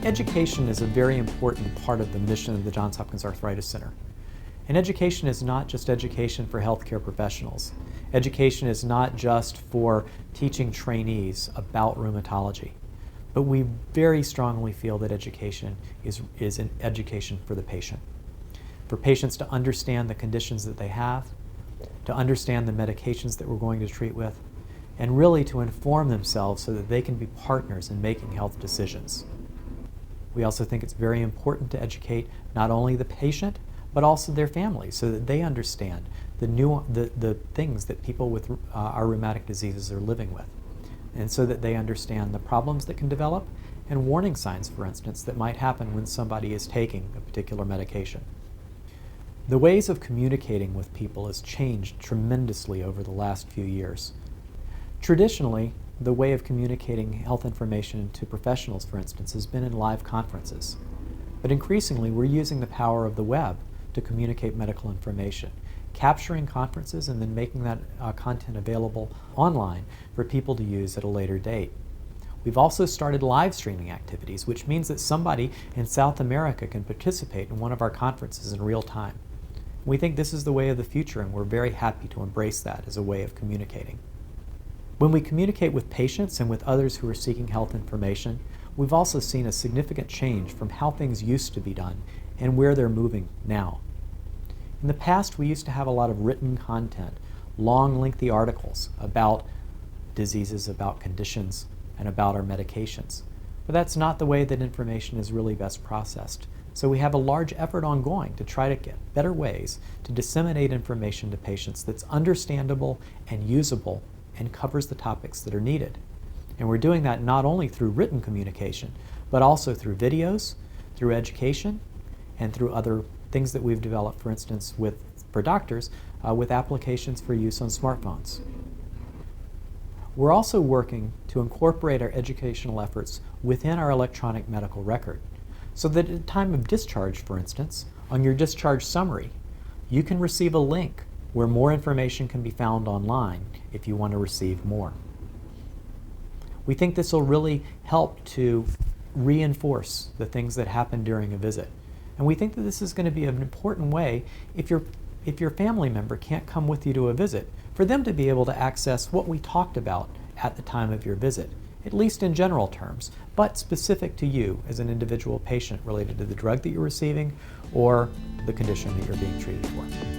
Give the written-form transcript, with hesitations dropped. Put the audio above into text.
Education is a very important part of the mission of the Johns Hopkins Arthritis Center. And education is not just education for healthcare professionals. Education is not just for teaching trainees about rheumatology. But we very strongly feel that education is an education for the patient. For patients to understand the conditions that they have, to understand the medications that we're going to treat with, and really to inform themselves so that they can be partners in making health decisions. We also think it's very important to educate not only the patient, but also their families so that they understand the things that people with our rheumatic diseases are living with. And so that they understand the problems that can develop and warning signs, for instance, that might happen when somebody is taking a particular medication. The ways of communicating with people has changed tremendously over the last few years. Traditionally, the way of communicating health information to professionals, for instance, has been in live conferences. But increasingly, we're using the power of the web to communicate medical information, capturing conferences and then making that content available online for people to use at a later date. We've also started live streaming activities, which means that somebody in South America can participate in one of our conferences in real time. We think this is the way of the future, and we're very happy to embrace that as a way of communicating. When we communicate with patients and with others who are seeking health information, we've also seen a significant change from how things used to be done and where they're moving now. In the past, we used to have a lot of written content, long, lengthy articles about diseases, about conditions, and about our medications. But that's not the way that information is really best processed. So we have a large effort ongoing to try to get better ways to disseminate information to patients that's understandable and usable and covers the topics that are needed. And we're doing that not only through written communication, but also through videos, through education, and through other things that we've developed, for instance, for doctors, with applications for use on smartphones. We're also working to incorporate our educational efforts within our electronic medical record, so that at the time of discharge, for instance, on your discharge summary, you can receive a link where more information can be found online if you want to receive more. We think this will really help to reinforce the things that happen during a visit. And we think that this is going to be an important way if your family member can't come with you to a visit, for them to be able to access what we talked about at the time of your visit, at least in general terms, but specific to you as an individual patient related to the drug that you're receiving or the condition that you're being treated for.